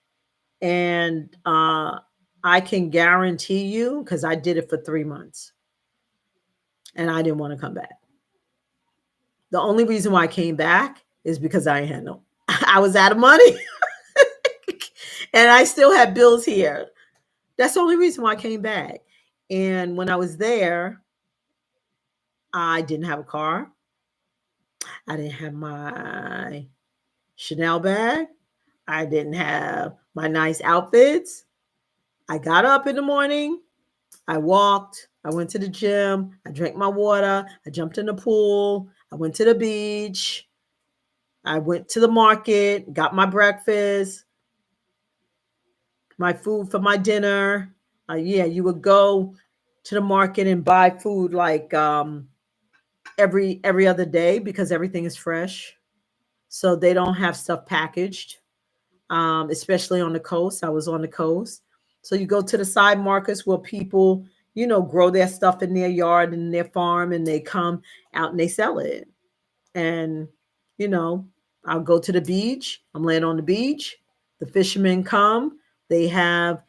And I can guarantee you, because I did it for 3 months and I didn't want to come back. The only reason why I came back is because I had no, I was out of money and I still had bills here. That's the only reason why I came back. And when I was there, I didn't have a car. I didn't have my Chanel bag. I didn't have my nice outfits. I got up in the morning. I walked. I went to the gym. I drank my water. I jumped in the pool. I went to the beach. I went to the market, got my breakfast, my food for my dinner. Yeah, you would go to the market and buy food like every other day because everything is fresh. So they don't have stuff packaged, especially on the coast. I was on the coast. So you go to the side markets where people, grow their stuff in their yard and their farm, and they come out and they sell it. And, you know, I'll go to the beach. I'm laying on the beach. The fishermen come. They have,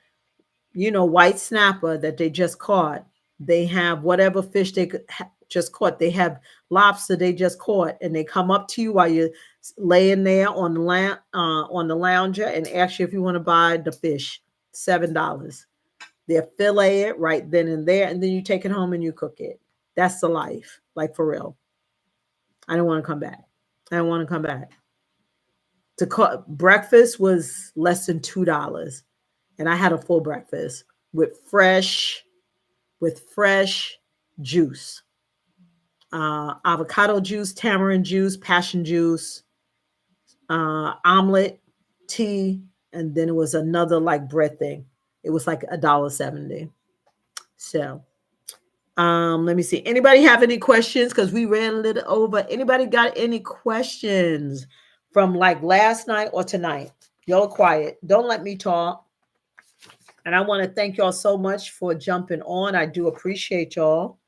white snapper that they just caught. They have whatever fish they just caught. They have lobster they just caught, and they come up to you while you're laying there on on the lounger and ask you if you want to buy the fish. $7. They'll fillet it right then and there, and then you take it home and you cook it. That's the life, like for real. I don't want to come back. I don't want to come back. Breakfast was less than $2, and I had a full breakfast with fresh juice, avocado juice, tamarind juice, passion juice, omelet, tea, and then it was another like bread thing. It was like $1.70. So let me see. Anybody have any questions? Because we ran a little over. Anybody got any questions from like last night or tonight? Y'all quiet. Don't let me talk. And I want to thank y'all so much for jumping on. I do appreciate y'all.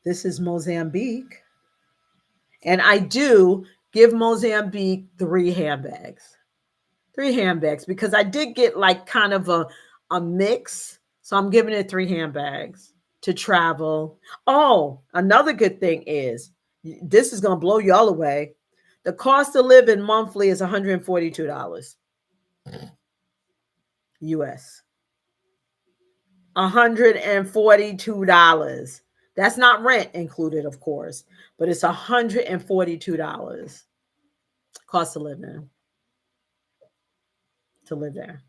This is Mozambique. And I do give Mozambique 3 handbags. 3 handbags because I did get like kind of a mix. So I'm giving it 3 handbags to travel. Oh, another good thing is this is going to blow y'all away. The cost of living monthly is $142 US. $142. That's not rent included, of course, but it's $142 cost of living to live there.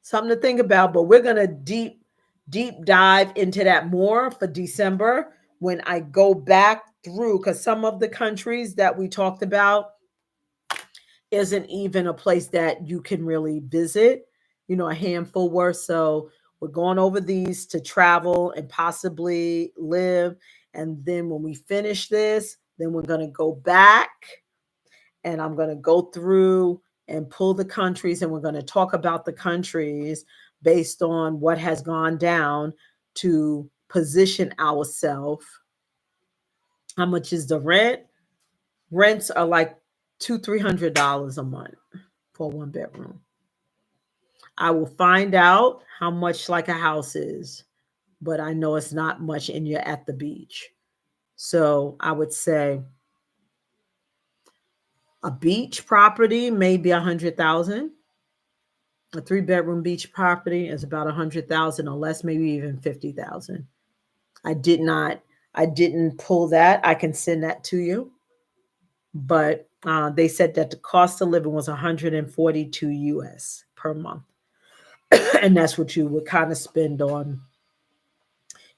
Something to think about, but we're going to deep dive into that more for December when I go back through, because some of the countries that we talked about isn't even a place that you can really visit, a handful worth. So we're going over these to travel and possibly live. And then when we finish this, then we're going to go back and I'm going to go through and pull the countries, and we're going to talk about the countries based on what has gone down to position ourselves. How much is the rent? Rents are like $200-300 a month for 1 bedroom. I will find out how much like a house is, but I know it's not much, and you're at the beach. So I would say A beach property may be 100,000. A 3-bedroom beach property is about 100,000 or less, maybe even 50,000. I did not, I didn't pull that. I can send that to you. But they said that the cost of living was 142 US per month. And that's what you would kind of spend on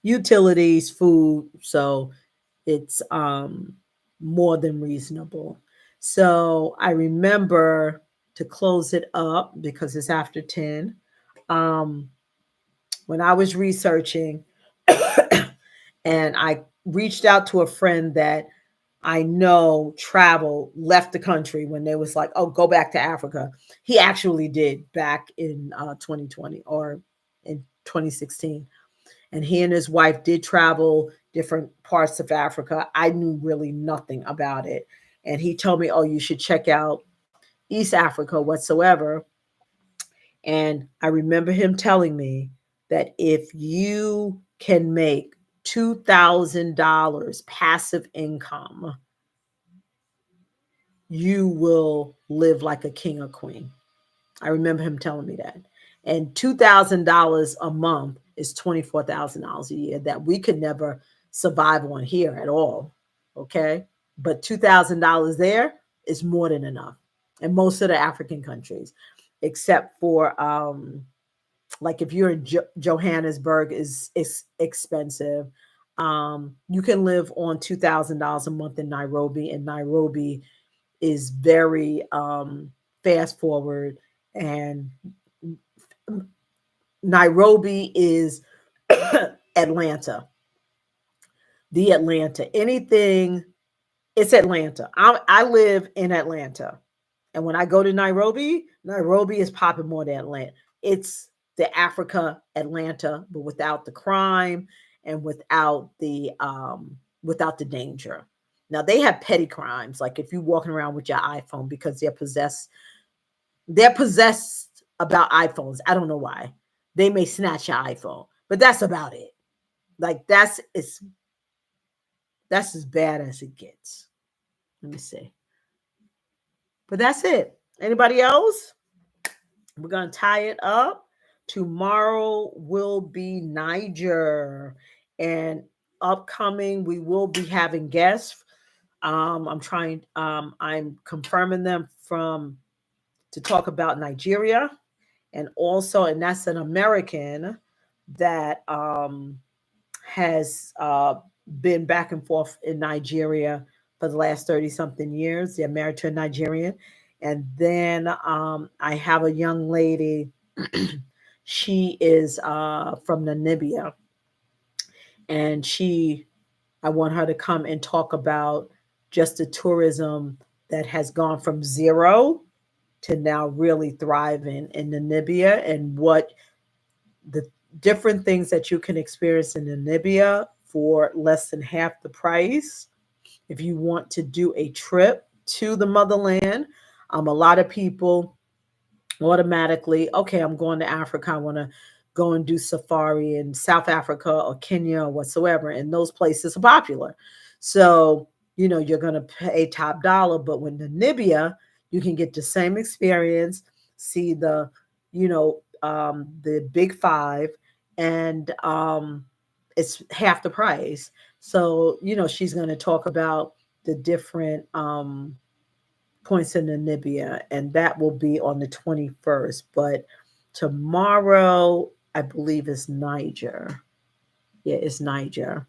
utilities, food. So it's more than reasonable. So I remember, to close it up because it's after 10, um, when I was researching, and I reached out to a friend that I know traveled, left the country when they was like, oh, go back to Africa. He actually did back in 2020 or in 2016. And he and his wife did travel different parts of Africa. I knew really nothing about it. And he told me, oh, you should check out East Africa whatsoever. And I remember him telling me that if you can make $2,000 passive income, you will live like a king or queen. I remember him telling me that. And $2,000 a month is $24,000 a year that we could never survive on here at all. Okay. But $2,000 there is more than enough in most of the African countries, except for like if you're in Johannesburg is expensive. You can live on $2,000 a month in Nairobi, and Nairobi is very fast forward, and Nairobi is Atlanta, the Atlanta. Anything, it's Atlanta. I live in Atlanta. And when I go to Nairobi, Nairobi is popping more than Atlanta. It's the Africa Atlanta, but without the crime and without the danger. Now they have petty crimes, like if you're walking around with your iPhone because they're possessed about iPhones. I don't know why. They may snatch your iPhone, but that's about it. Like that's as bad as it gets. Let me see. But that's it. Anybody else? We're going to tie it up. Tomorrow will be Niger. And upcoming, we will be having guests. I'm confirming them to talk about Nigeria. And also, and that's an American that has been back and forth in Nigeria for the last 30 something years. They're married to a Nigerian. And then I have a young lady. She is from Namibia. And I want her to come and talk about just the tourism that has gone from zero to now really thriving in Namibia, and what the different things that you can experience in Namibia for less than half the price if you want to do a trip to the motherland. A lot of people automatically, okay, I'm going to Africa. I want to go and do safari in South Africa or Kenya or whatsoever. And those places are popular. So, you're going to pay top dollar. But with Namibia, you can get the same experience, see the big five, and it's half the price. So, she's going to talk about the different points in Namibia, and that will be on the 21st. But tomorrow, I believe, is Niger. Yeah, it's Niger.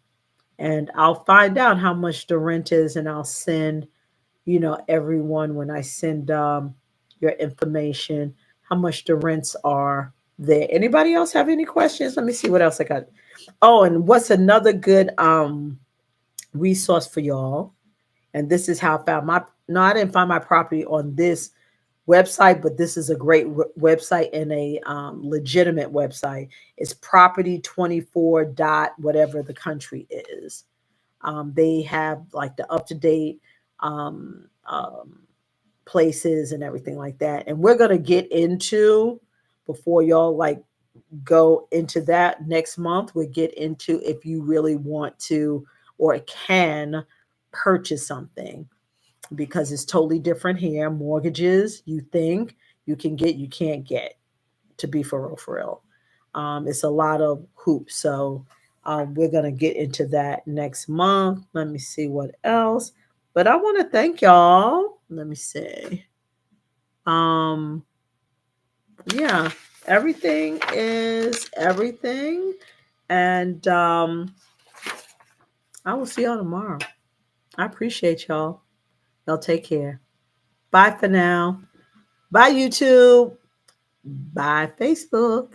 And I'll find out how much the rent is, and I'll send, everyone, when I send your information, how much the rents are there. Anybody else have any questions? Let me see what else I got. Oh, and what's another good resource for y'all? And this is how I found my, no, I didn't find my property on this website, but this is a great website and a legitimate website. It's property 24 dot whatever the country is. They have like the up to date um, um, places and everything like that. And we're going to get into, before y'all like go into that next month, we'll get into if you really want to or can purchase something. because it's totally different here. Mortgages, you think you can get, you can't get, to be for real, for real. It's a lot of hoops. So we're going to get into that next month. Let me see what else. But I want to thank y'all. Let me see. Um, yeah, everything is everything. And I will see y'all tomorrow. I appreciate y'all. Y'all take care. Bye for now. Bye, YouTube. Bye, Facebook.